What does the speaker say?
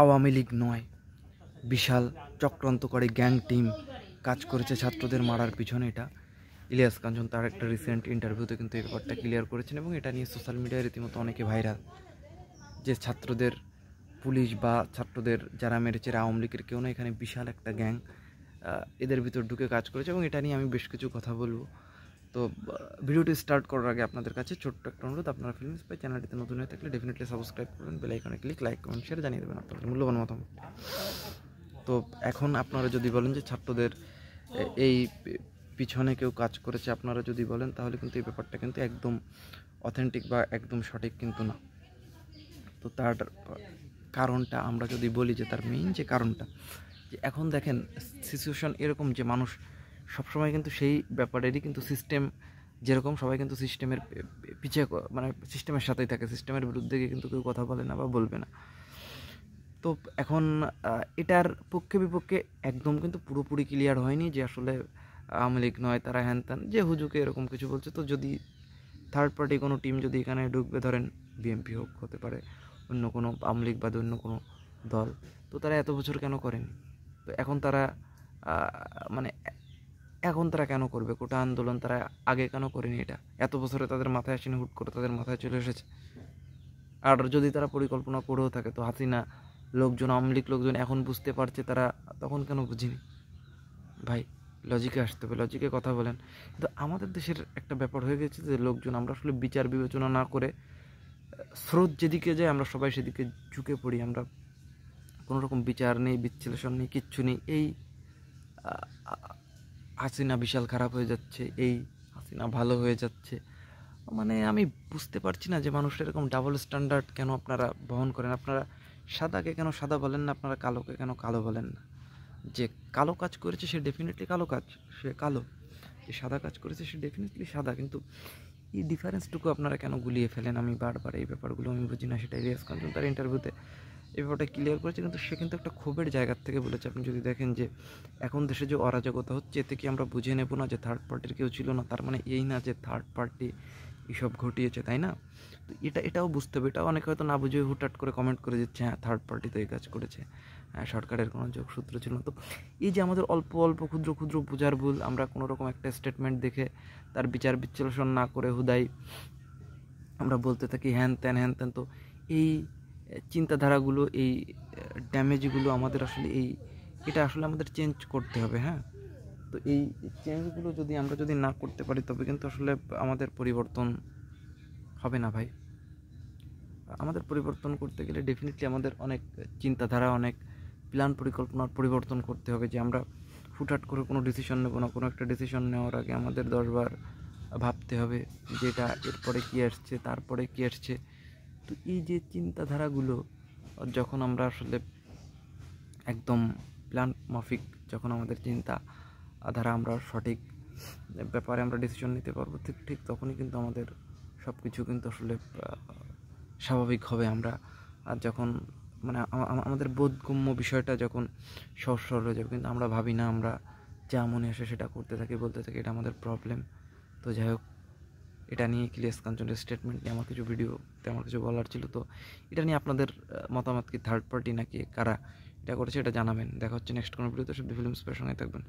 আওয়ামী লীগ নয়, বিশাল চক্রান্তকারী gang team কাজ করেছে ছাত্রদের মারার পিছনে। এটা ইলিয়াস কাঞ্চন তার একটা রিসেন্ট ইন্টারভিউতে কিন্তু এই ব্যাপারটা ক্লিয়ার করেছেন এবং এটা নিয়ে সোশ্যাল মিডিয়ায় রীতিমতো অনেকে ভাইরাল, যে ছাত্রদের পুলিশ বা ছাত্রদের যারা মেরেছে আওয়ামী লীগের কেউ না, এখানে বিশাল একটা গ্যাং এদের ভিতর ঢুকে কাজ করেছে এবং এটা নিয়ে আমি বেশ কিছু কথা বলবো। তো ভিডিওটি স্টার্ট করার আগে আপনাদের কাছে ছোট্ট একটা অনুরোধ, আপনারা ফিল্মস পাই চ্যানেলটিতে নতুন হয়ে থাকলে ডেফিনেটলি সাবস্ক্রাইব করবেন, বেল আইকনে ক্লিক, লাইক কমেন্ট শেয়ার জানিয়ে দেবেন আপনাদের মূল্যবান মতামত। তো এখন আপনারা যদি বলেন যে ছাত্রদের এই পিছনে কেউ কাজ করেছে, আপনারা যদি বলেন তাহলে কিন্তু এই ব্যাপারটা কিন্তু একদম অথেন্টিক বা একদম সঠিক কিন্তু না। তো তার কারণটা আমরা যদি বলি যে তার মেইন যে কারণটা, যে এখন দেখেন সিচুয়েশন এরকম যে মানুষ সবসময় কিন্তু সেই ব্যাপারেরই কিন্তু সিস্টেম যেরকম সবাই কিন্তু সিস্টেমের পিছিয়ে মানে সিস্টেমের সাথেই থাকে, সিস্টেমের বিরুদ্ধে গিয়ে কিন্তু কেউ কথা বলে না বা বলবে না। তো এখন এটার পক্ষে বিপক্ষে একদম কিন্তু পুরোপুরি ক্লিয়ার হয়নি যে আসলে আওয়ামী লীগ নয়, তারা হ্যান ত্যান যে হুজুকে এরকম কিছু বলছে। তো যদি থার্ড পার্টি কোনো টিম যদি এখানে ঢুকবে, ধরেন বিএনপি হোক, হতে পারে অন্য কোনো আওয়ামী লীগ বা অন্য কোনো দল, তো তারা এত বছর কেন করেনি? তো এখন তারা মানে এখন তারা কেন করবে? কোটা আন্দোলন তারা আগে কেন করেনি? এটা এত বছরে তাদের মাথায় আসেনি, হুট করে তাদের মাথায় চলে এসেছে। আর যদি তারা পরিকল্পনা করেও থাকে, তো হাসিনা লোকজন, আওয়ামী লীগ লোকজন এখন বুঝতে পারছে, তারা তখন কেন বুঝিনি? ভাই লজিকে আসতে হবে, লজিকে কথা বলেন। কিন্তু আমাদের দেশের একটা ব্যাপার হয়ে গেছে যে লোকজন, আমরা আসলে বিচার বিবেচনা না করে স্রোত যেদিকে যায় আমরা সবাই সেদিকে ঝুঁকে পড়ি। আমরা কোনো রকম বিচার নেই, বিশ্লেষণ নেই, কিচ্ছু নেই। এই হাসিনা বিশাল খারাপ হয়ে যাচ্ছে, এই হাসিনা ভালো হয়ে যাচ্ছে, মানে আমি বুঝতে পারছি না যে মানুষের এরকম ডাবল স্ট্যান্ডার্ড কেন আপনারা বহন করেন। আপনারা সাদাকে কেন সাদা বলেন না, আপনারা কালোকে কেন কালো বলেন না? যে কালো কাজ করেছে সে ডেফিনেটলি কালো কাজ, সে কালো। যে সাদা কাজ করেছে সে ডেফিনেটলি সাদা। কিন্তু এই ডিফারেন্সটুকু আপনারা কেন গুলিয়ে ফেলেন? আমি বারবার এই ব্যাপারগুলো আমি বুঝি না। সেটা ইলিয়াস কাঞ্চন তার ইন্টারভিউতে এই ব্যাপারটা ক্লিয়ার করেছে, কিন্তু সে কিন্তু একটা ক্ষোভের জায়গার থেকে বলেছে। আপনি যদি দেখেন যে এখন দেশে যে অরাজকতা হচ্ছে, এতে কি আমরা বুঝে নেব না যে থার্ড পার্টির কেউ ছিল না? তার মানে এই না যে থার্ড পার্টি এসব ঘটিয়েছে, তাই না? তো এটাও বুঝতে হবে। এটাও অনেকে হয়তো না বুঝে হুটহাট করে কমেন্ট করে দিচ্ছে, হ্যাঁ থার্ড পার্টি তো এই কাজ করেছে, হ্যাঁ সরকারের কোনো যোগসূত্র ছিল না। তো এই যে আমাদের অল্প অল্প ক্ষুদ্র ক্ষুদ্র বোঝার ভুল, আমরা কোনো রকম একটা স্টেটমেন্ট দেখে তার বিচার বিশ্লেষণ না করে হুদাই আমরা বলতে থাকি হ্যান ত্যান হ্যান ত্যান। তো এই চিন্তাধারাগুলো, এই ড্যামেজগুলো আমাদের আসলে এটা আসলে আমাদের চেঞ্জ করতে হবে। হ্যাঁ, তো এই চেঞ্জগুলো যদি আমরা না করতে পারি, তবে কিন্তু আসলে আমাদের পরিবর্তন হবে না ভাই। আমাদের পরিবর্তন করতে গেলে ডেফিনেটলি আমাদের অনেক চিন্তাধারা, অনেক প্ল্যান পরিকল্পনার পরিবর্তন করতে হবে। যে আমরা হুটহাট করে কোনো ডিসিশন নেব না, কোনো একটা ডিসিশন নেওয়ার আগে আমাদের 10 বার ভাবতে হবে যেটা এরপরে কী আসছে, তারপরে কী আসছে। তো এই যে চিন্তাধারাগুলো যখন আমরা আসলে একদম প্ল্যান মাফিক, যখন আমাদের চিন্তা ধারা আমরা সঠিক ব্যাপারে আমরা ডিসিশন নিতে পারবো, ঠিক ঠিক তখনই কিন্তু আমাদের সব কিছু কিন্তু আসলে স্বাভাবিক হবে। আমরা আর যখন মানে আমাদের বোধগম্য বিষয়টা যখন সহজ সরল হয়ে যাবে, কিন্তু আমরা ভাবি না, আমরা যা মনে আসে সেটা করতে থাকি, বলতে থাকি, এটা আমাদের প্রবলেম। তো যাই হোক, এটা নিয়ে ইলিয়াস কাঞ্চনের স্টেটমেন্ট নিয়ে আমার কিছু ভিডিওতে আমার কিছু বলার ছিল। তো এটা নিয়ে আপনাদের মতামত কি? থার্ড পার্টি নাকি কারা এটা করেছে, এটা জানাবেন। দেখা হচ্ছে নেক্সট কোনো ভিডিওতে। সব ফিল্মস সঙ্গে থাকবেন।